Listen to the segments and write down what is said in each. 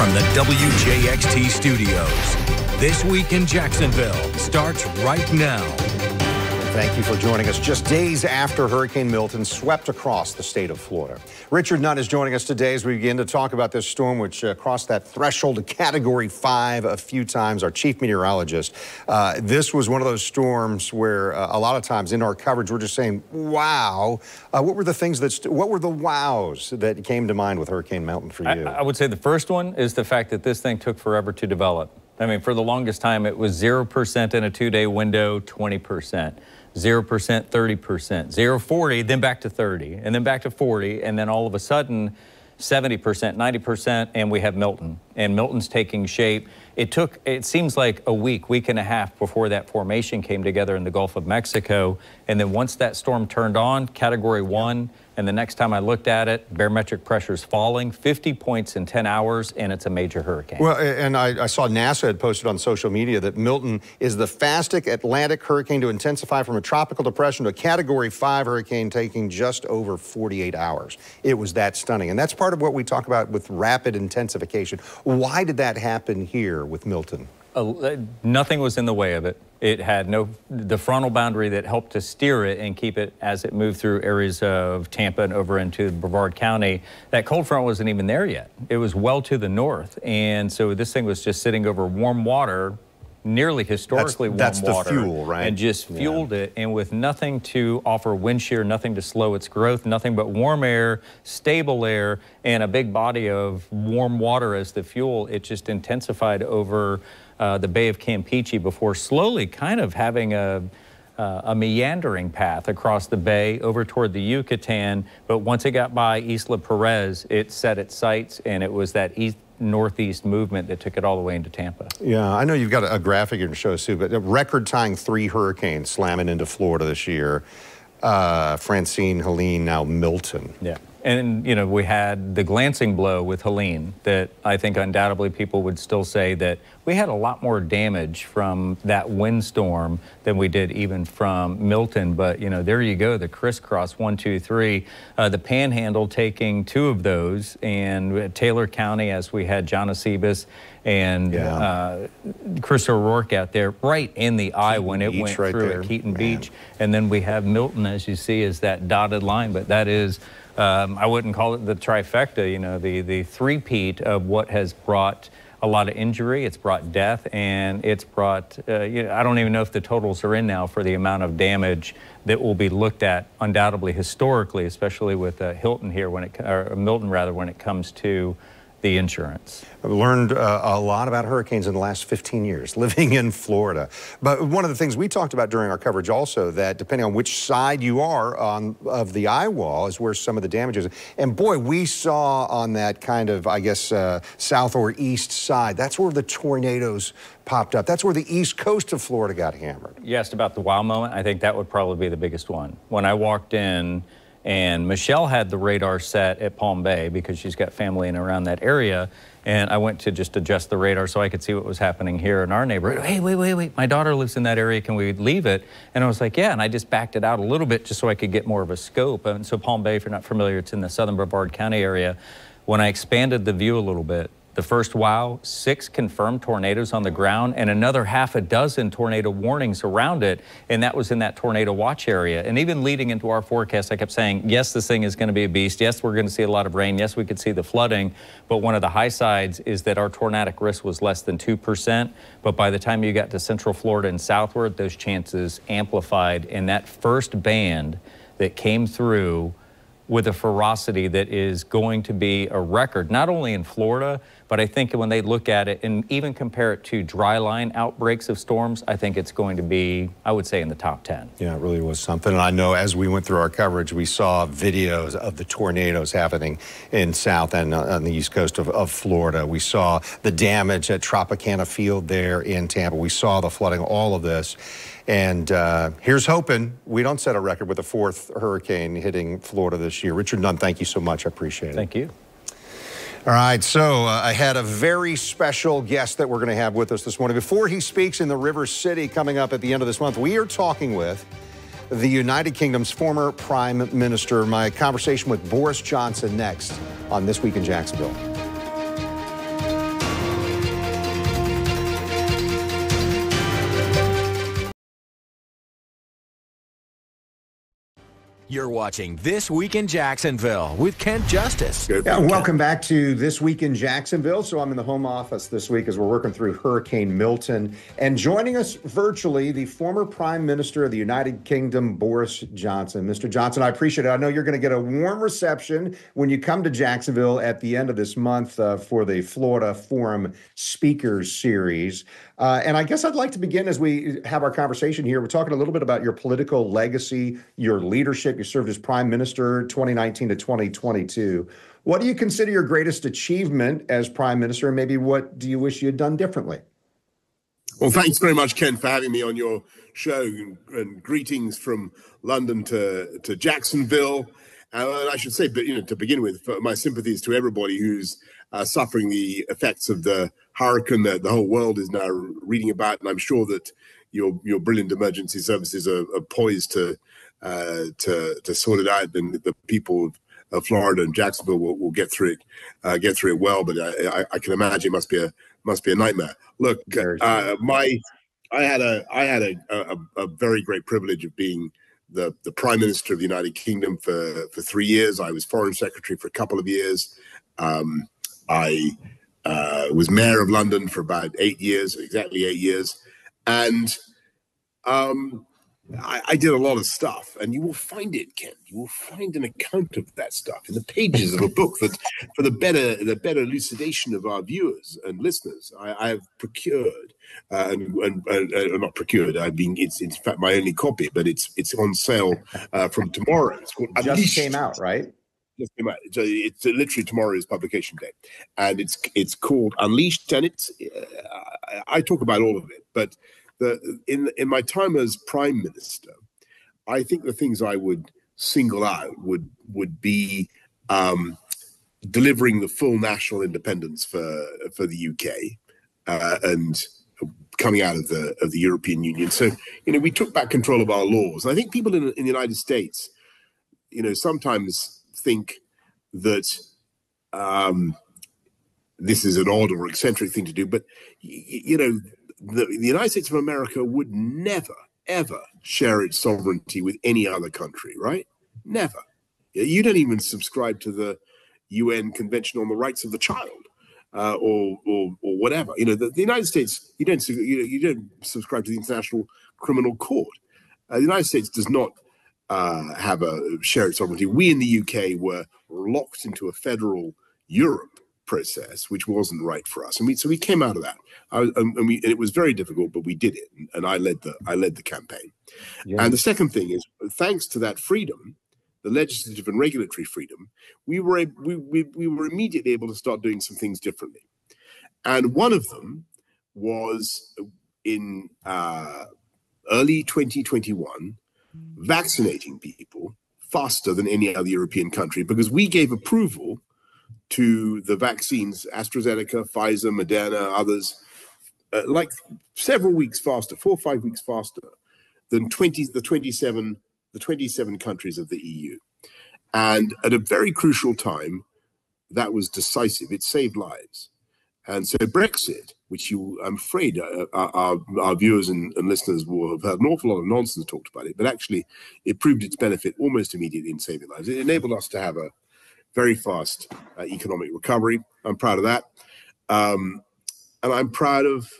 from the WJXT studios. This Week in Jacksonville starts right now. Thank you for joining us just days after Hurricane Milton swept across the state of Florida. Richard Nunn is joining us today as we begin to talk about this storm, which crossed that threshold of Category 5 a few times. Our chief meteorologist. This was one of those storms where a lot of times in our coverage we're just saying, wow. What were the things what were the wows that came to mind with Hurricane Milton for you? I would say the first one is the fact that this thing took forever to develop. I mean, for the longest time, it was 0% in a 2-day window, 20%. 0%, 30%, 0, 40, then back to 30, and then back to 40, and then all of a sudden, 70%, 90%, and we have Milton. And Milton's taking shape. It seems like a week and a half before that formation came together in the Gulf of Mexico. And then once that storm turned on, Category 1, and the next time I looked at it, barometric pressure's falling, 50 points in 10 hours, and it's a major hurricane. Well, and I saw NASA had posted on social media that Milton is the fastest Atlantic hurricane to intensify from a tropical depression to a Category 5 hurricane, taking just over 48 hours. It was that stunning. And that's part of what we talk about with rapid intensification. Why did that happen here with Milton? Nothing was in the way of it. It had the frontal boundary that helped to steer it and keep it as it moved through areas of Tampa and over into Brevard County. That cold front wasn't even there yet. It was well to the north. And so this thing was just sitting over warm water, nearly historically warm water. That's the fuel, right? And just fueled it. And with nothing to offer wind shear, nothing to slow its growth, nothing but warm air, stable air, and a big body of warm water as the fuel, it just intensified over the Bay of Campeche before slowly kind of having a meandering path across the bay over toward the Yucatan. But once it got by Isla Perez, it set its sights, and it was that northeast movement that took it all the way into Tampa. Yeah, I know you've got a graphic here to show us too, but record-tying 3 hurricanes slamming into Florida this year. Francine, Helene, now Milton. Yeah. And, you know, we had the glancing blow with Helene that I think undoubtedly people would still say that we had a lot more damage from that windstorm than we did even from Milton. But, you know, there you go, the crisscross, 1, 2, 3. The Panhandle taking 2 of those, and Taylor County, as we had John Acebus and Chris O'Rourke out there right in the eye when it went through at Keaton Beach. And then we have Milton, as you see, as that dotted line. But that is, I wouldn't call it the trifecta, you know, the three-peat of what has brought a lot of injury. It's brought death, and it's brought, you know, I don't even know if the totals are in now for the amount of damage that will be looked at undoubtedly historically, especially with Milton here when it comes to the insurance. I've learned a lot about hurricanes in the last 15 years living in Florida. But one of the things we talked about during our coverage also, that depending on which side you are of the eye wall is where some of the damage is. And boy, we saw on that kind of, I guess, south or east side, that's where the tornadoes popped up. That's where the east coast of Florida got hammered. You asked about the wow moment. I think that would probably be the biggest one. When I walked in, and Michelle had the radar set at Palm Bay because she's got family in around that area. And I went to just adjust the radar so I could see what was happening here in our neighborhood. Hey, wait. My daughter lives in that area. Can we leave it? And I was like, yeah. And I just backed it out a little bit just so I could get more of a scope. And so Palm Bay, if you're not familiar, it's in the southern Brevard County area. When I expanded the view a little bit, the first wow, 6 confirmed tornadoes on the ground and another half a dozen tornado warnings around it. And that was in that tornado watch area. And even leading into our forecast, I kept saying, yes, this thing is going to be a beast. Yes, we're going to see a lot of rain. Yes, we could see the flooding. But one of the high sides is that our tornadic risk was less than 2%. But by the time you got to central Florida and southward, those chances amplified. And that first band that came through with a ferocity that is going to be a record, not only in Florida, but I think when they look at it and even compare it to dry line outbreaks of storms, I think it's going to be, I would say, in the top 10. Yeah, it really was something. And I know as we went through our coverage, we saw videos of the tornadoes happening in south and on the east coast of Florida. We saw the damage at Tropicana Field there in Tampa. We saw the flooding, all of this. And here's hoping we don't set a record with a 4th hurricane hitting Florida this year. Richard Nunn, thank you so much. I appreciate it. Thank you. All right, so I had a very special guest that we're going to have with us this morning. Before he speaks in the River City coming up at the end of this month, we are talking with the United Kingdom's former Prime Minister. My conversation with Boris Johnson next on This Week in Jacksonville. You're watching This Week in Jacksonville with Kent Justice. Yeah, welcome back to This Week in Jacksonville. So I'm in the home office this week as we're working through Hurricane Milton. And joining us virtually, the former Prime Minister of the United Kingdom, Boris Johnson. Mr. Johnson, I appreciate it. I know you're going to get a warm reception when you come to Jacksonville at the end of this month for the Florida Forum Speakers Series. And I guess I'd like to begin as we have our conversation here. We're talking a little bit about your political legacy, your leadership. You served as Prime Minister 2019 to 2022. What do you consider your greatest achievement as Prime Minister, and maybe what do you wish you had done differently? Well, thanks very much, Ken, for having me on your show, and greetings from London to Jacksonville. And I should say, but to begin with, my sympathies to everybody who's suffering the effects of the hurricane that the whole world is now reading about. And I'm sure that your brilliant emergency services are poised to sort it out, and the people of Florida and Jacksonville will get through it well. But I can imagine it must be a nightmare. Look, I had a very great privilege of being the Prime Minister of the United Kingdom for 3 years. I was Foreign Secretary for a couple of years. I was Mayor of London for about 8 years, exactly 8 years, and I did a lot of stuff, and you will find it, Ken. You will find an account of that stuff in the pages of a book that, for the better elucidation of our viewers and listeners, I have procured, and not procured. It's in fact my only copy, but it's on sale from tomorrow. It's called Just Unleashed. came out, right? Just came out. It's literally tomorrow is publication day, and it's called Unleashed, and I talk about all of it, but. In my time as Prime Minister, I think the things I would single out would be delivering the full national independence for the UK and coming out of the European Union. So we took back control of our laws. And I think people in the United States, sometimes think that this is an odd or eccentric thing to do, but the United States of America would never, ever share its sovereignty with any other country, right? Never. You don't even subscribe to the UN Convention on the Rights of the Child, or whatever. The United States, you don't subscribe to the International Criminal Court. The United States does not have a shared sovereignty. We in the UK were locked into a federal Europe process, which wasn't right for us, and so we came out of that. And it was very difficult, but we did it, and I led the campaign. Yeah. And the second thing is, thanks to that freedom, the legislative and regulatory freedom, we were immediately able to start doing some things differently. And one of them was in early 2021, vaccinating people faster than any other European country, because we gave approval to the vaccines, AstraZeneca, Pfizer, Moderna, others, like several weeks faster, 4 or 5 weeks faster than the 27 countries of the EU. And at a very crucial time, that was decisive. It saved lives. And so Brexit, which I'm afraid our viewers and listeners will have heard an awful lot of nonsense talked about it, but actually it proved its benefit almost immediately in saving lives. It enabled us to have a very fast economic recovery. I'm proud of that, and I'm proud of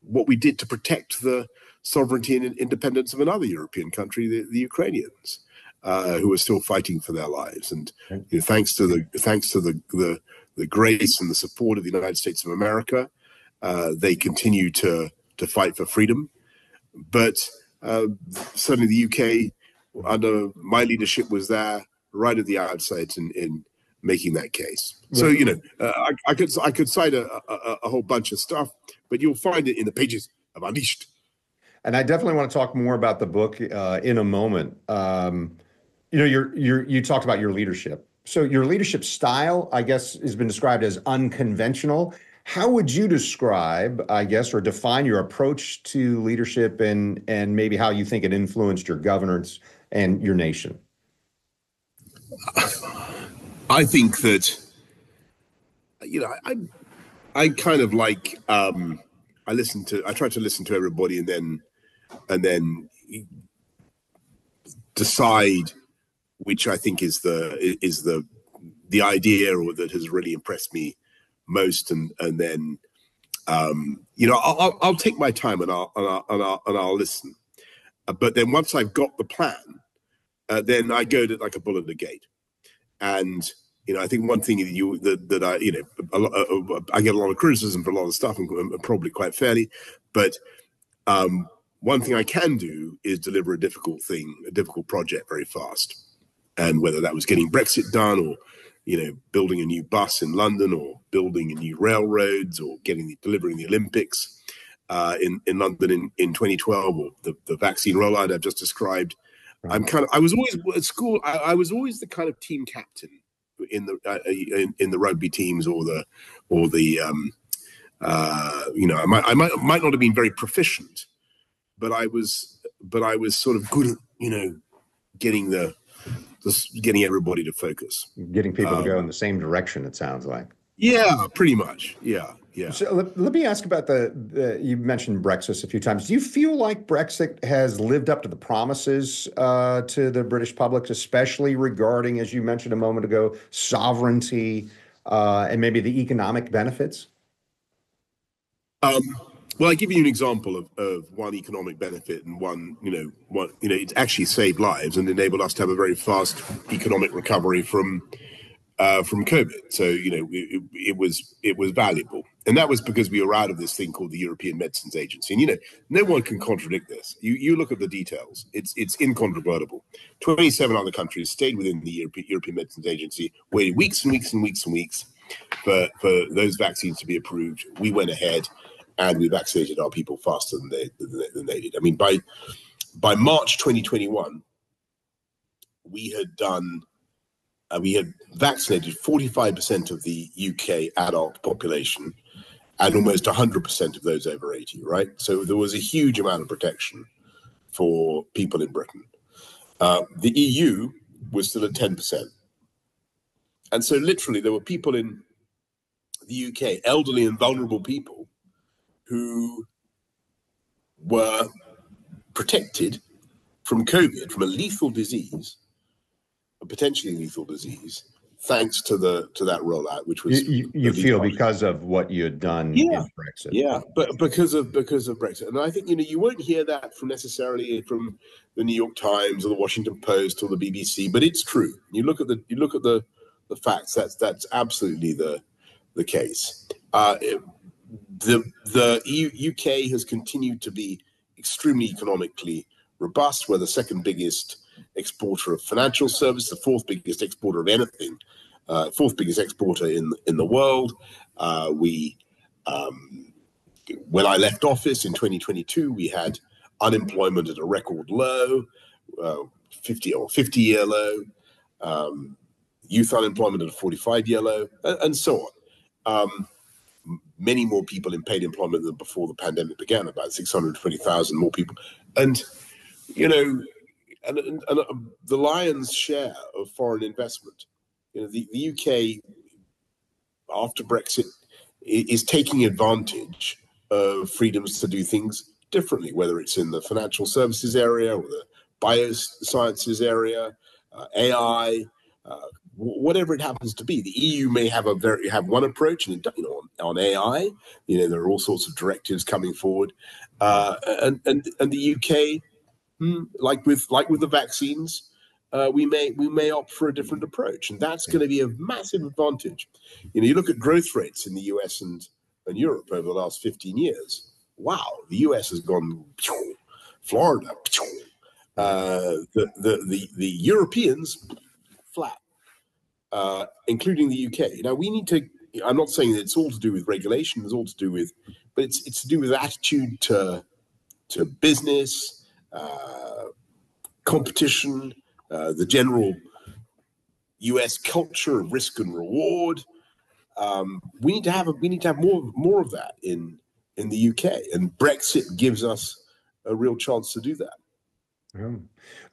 what we did to protect the sovereignty and independence of another European country, the Ukrainians, who are still fighting for their lives. And thanks to the grace and the support of the United States of America, they continue to fight for freedom. But certainly the UK, under my leadership, was there right at the outset in making that case. So I could cite a whole bunch of stuff, but you'll find it in the pages of Unleashed. And I definitely want to talk more about the book in a moment. You talked about your leadership. So your leadership style, I guess, has been described as unconventional. How would you describe, I guess, or define your approach to leadership and maybe how you think it influenced your governance and your nation? I think that, I kind of like, I try to listen to everybody and then decide which I think is the idea or that has really impressed me most, and then I'll take my time and I'll listen. But then once I've got the plan, then I go to like a bull at the gate. And I think one thing that I get a lot of criticism for a lot of stuff, and probably quite fairly, but one thing I can do is deliver a difficult project very fast. And whether that was getting Brexit done, or building a new bus in London, or building a new railroads, or delivering the Olympics in London in 2012, or the vaccine rollout I've just described. Right. I was always at school. I was always the kind of team captain in the rugby teams, or I might not have been very proficient, but I was sort of good at getting everybody to focus, getting people to go in the same direction. It sounds like. Yeah, pretty much. Yeah. So let me ask about you mentioned Brexit a few times. Do you feel like Brexit has lived up to the promises to the British public, especially regarding, as you mentioned a moment ago, sovereignty and maybe the economic benefits? Well, I give you an example of one economic benefit, and one, it actually saved lives and enabled us to have a very fast economic recovery from COVID. So, it was valuable. And that was because we were out of this thing called the European Medicines Agency. And, no one can contradict this. You look at the details. It's incontrovertible. 27 other countries stayed within the European Medicines Agency, waited weeks and weeks and weeks and weeks for those vaccines to be approved. We went ahead and we vaccinated our people faster than they did. I mean, by March 2021, we had vaccinated 45% of the UK adult population, and almost 100% of those over 80, right? So there was a huge amount of protection for people in Britain. The EU was still at 10%. And so literally there were people in the UK, elderly and vulnerable people, who were protected from COVID, from a lethal disease, a potentially lethal disease, thanks to that rollout, which was you feel because of what you had done in Brexit. Yeah, but because of Brexit, and I think you won't hear that necessarily from the New York Times or the Washington Post or the BBC, but it's true. You look at the facts. That's absolutely the case. The UK has continued to be extremely economically robust. We're the second biggest exporter of financial service, the fourth biggest exporter of anything, fourth biggest exporter in the world. When I left office in 2022, we had unemployment at a record low, 50-year low, youth unemployment at a 45-year low, and so on. Many more people in paid employment than before the pandemic began, about 620,000 more people. And, and the lion's share of foreign investment, the UK, after Brexit, is taking advantage of freedoms to do things differently, whether it's in the financial services area or the biosciences area, AI, whatever it happens to be. The EU may have one approach, and on AI, there are all sorts of directives coming forward, and the UK, like with the vaccines, we may opt for a different approach, and that's going to be a massive advantage. You look at growth rates in the US and Europe over the last 15 years. Wow, the US has gone Florida, the Europeans flat. Including the UK. Now we need to. I'm not saying that it's all to do with regulation. It's all to do with, but it's to do with attitude to business, competition, the general US culture of risk and reward. We need to have more of that in the UK, and Brexit gives us a real chance to do that.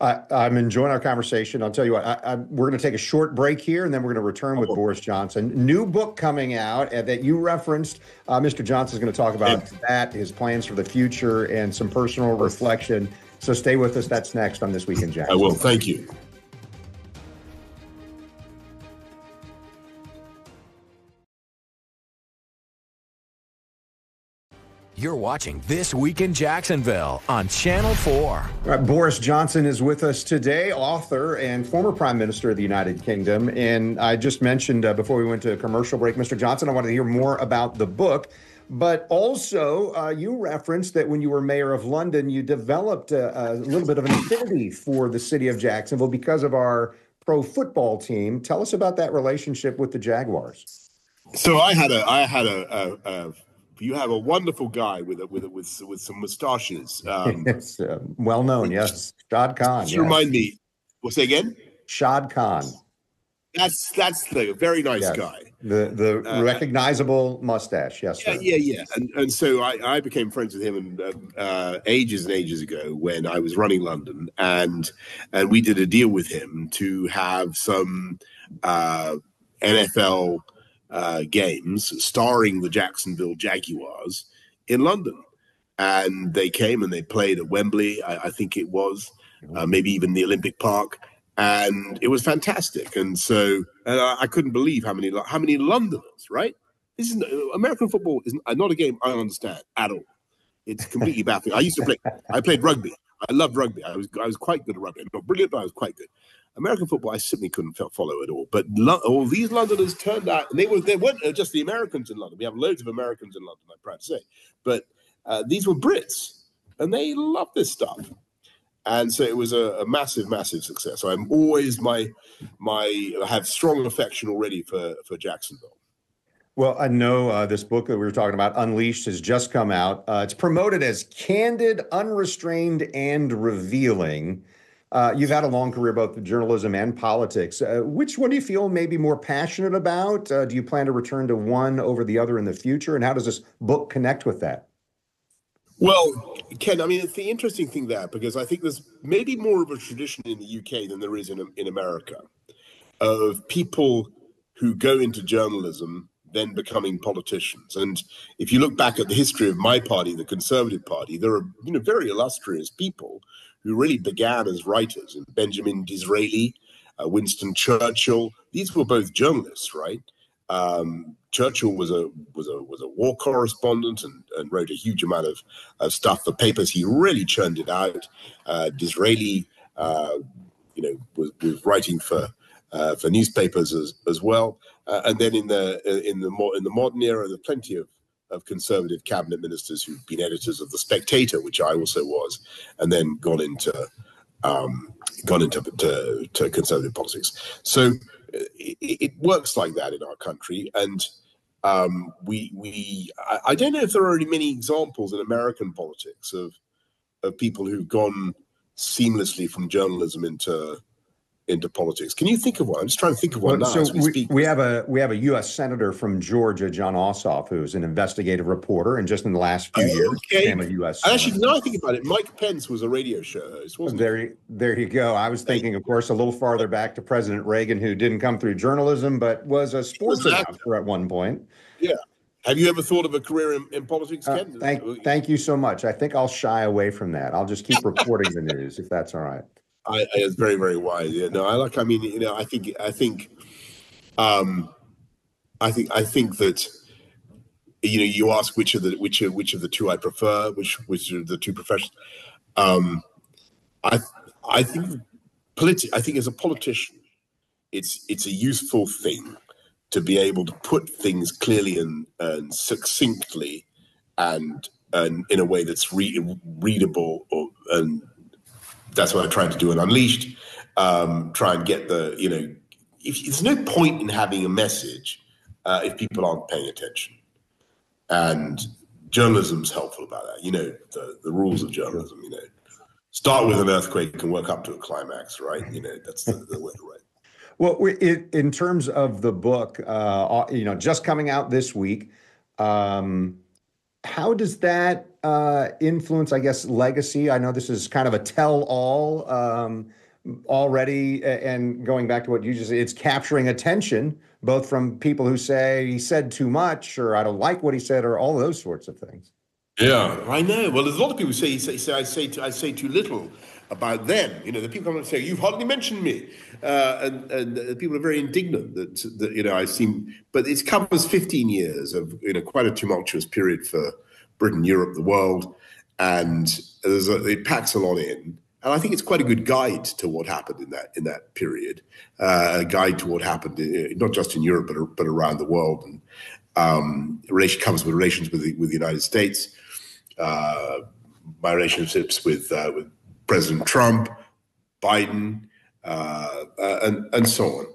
I'm enjoying our conversation. I'll tell you what, we're going to take a short break here, and then we're going to return with Boris Johnson. New book coming out that you referenced. Mr. Johnson is going to talk about that, his plans for the future, and some personal reflection. So stay with us. That's next on This Week in Jags. I will. Thank you. You're watching This Week in Jacksonville on Channel 4. Boris Johnson is with us today, author and former Prime Minister of the United Kingdom. And I just mentioned before we went to a commercial break, Mr. Johnson, I wanted to hear more about the book. But also, you referenced that when you were mayor of London, you developed a little bit of an affinity for the city of Jacksonville because of our pro football team. Tell us about that relationship with the Jaguars. So you have a wonderful guy with some mustaches. It's well known, yes. Shad Khan. Just remind me. What's that again? Shad Khan. That's the very nice guy. The recognizable mustache, yes, sir. Yeah. And so I became friends with him ages and ages ago when I was running London, and we did a deal with him to have some NFL games starring the Jacksonville Jaguars in London. And they came and they played at Wembley, I think it was, maybe even the Olympic Park. And it was fantastic. And so I couldn't believe how many Londoners, right? This is American football is not a game I understand at all. It's completely baffling. I played rugby. I loved rugby. I was quite good at rugby. Not brilliant, but I was quite good. American football, I simply couldn't follow at all. But all these Londoners turned out, and they weren't just the Americans in London. We have loads of Americans in London, I'm proud to say. But these were Brits, and they love this stuff. And so it was a massive, massive success. So I'm always I have strong affection already for Jacksonville. Well, I know this book that we were talking about, Unleashed, has just come out. It's promoted as candid, unrestrained, and revealing. You've had a long career both in journalism and politics. Which one do you feel maybe more passionate about? Do you plan to return to one over the other in the future? And how does this book connect with that? Well, Ken, I mean, it's the interesting thing there, because I think there's maybe more of a tradition in the UK than there is in America of people who go into journalism then becoming politicians. And if you look back at the history of my party, the Conservative Party, there are very illustrious people who really began as writers. And Benjamin Disraeli, Winston Churchill, these were both journalists, right? Churchill was a war correspondent and wrote a huge amount of stuff for papers. He really churned it out. Disraeli, was writing for newspapers as well. And then in the modern era, there are plenty of conservative cabinet ministers who've been editors of The Spectator, which I also was, and then gone into conservative politics. So it works like that in our country, and I don't know if there are many examples in American politics of people who've gone seamlessly from journalism into politics. Can you think of one? I'm just trying to think of one now as we speak. We have a U.S. Senator from Georgia, John Ossoff, who's an investigative reporter, and just in the last few years became a U.S. Senator. Actually, now I think about it, Mike Pence was a radio show host, wasn't he? There you go. I was thinking, of course, a little farther back to President Reagan, who didn't come through journalism, but was a sports announcer at one point. Yeah. Have you ever thought of a career in politics, Ken? Thank you so much. I think I'll shy away from that. I'll just keep reporting the news, if that's all right. It's very, very wise. Yeah, no, I think that, you ask which of the two I prefer, which are the two professions. I think as a politician, it's a useful thing to be able to put things clearly and succinctly and in a way that's readable and that's what I tried to do in Unleashed. Try and get there's no point in having a message if people aren't paying attention. And journalism's helpful about that. The rules of journalism, start with an earthquake and work up to a climax, right? That's the way to write. Well, in terms of the book, just coming out this week, how does that influence, I guess, legacy? I know this is kind of a tell-all already, and going back to what you just said, it's capturing attention, both from people who say he said too much, or I don't like what he said, or all those sorts of things. Yeah, I know. Well, there's a lot of people who I say too little about them. You know, the people come and say, "You've hardly mentioned me," and people are very indignant that you know I seem. But it covers 15 years of quite a tumultuous period for Britain, Europe, the world, and it packs a lot in. And I think it's quite a good guide to what happened in that period, a guide to what happened not just in Europe but around the world, and comes with relations with the United States. My relationships with President Trump, Biden, and so on,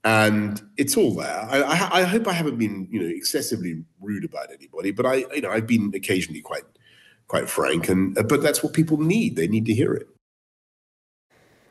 and it's all there. I hope I haven't been excessively rude about anybody, but I've been occasionally quite frank, but that's what people need. They need to hear it.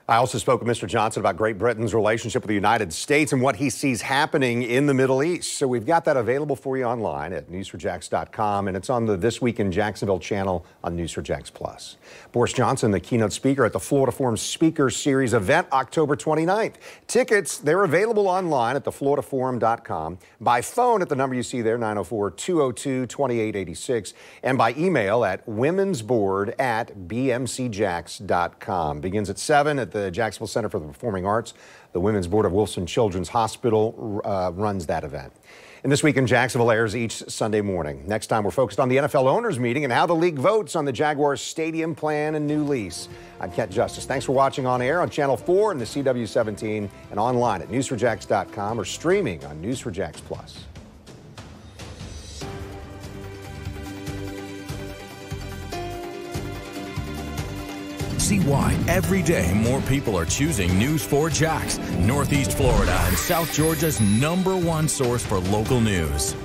I also spoke with Mr. Johnson about Great Britain's relationship with the United States and what he sees happening in the Middle East. So we've got that available for you online at news4jax.com, and it's on the This Week in Jacksonville channel on News4Jax Plus. Boris Johnson, the keynote speaker at the Florida Forum Speaker Series event, October 29th. Tickets, they're available online at thefloridaforum.com, by phone at the number you see there, 904-202-2886, and by email at womensboard@bmcjax.com. Begins at 7 at the Jacksonville Center for the Performing Arts. The Women's Board of Wilson Children's Hospital runs that event. And This Week in Jacksonville airs each Sunday morning. Next time, we're focused on the NFL owners meeting and how the league votes on the Jaguars stadium plan and new lease. I'm Kent Justice. Thanks for watching on air on Channel 4 and the CW17 and online at news4jax.com or streaming on News4Jax Plus. See why every day more people are choosing News4Jax, Northeast Florida and South Georgia's #1 source for local news.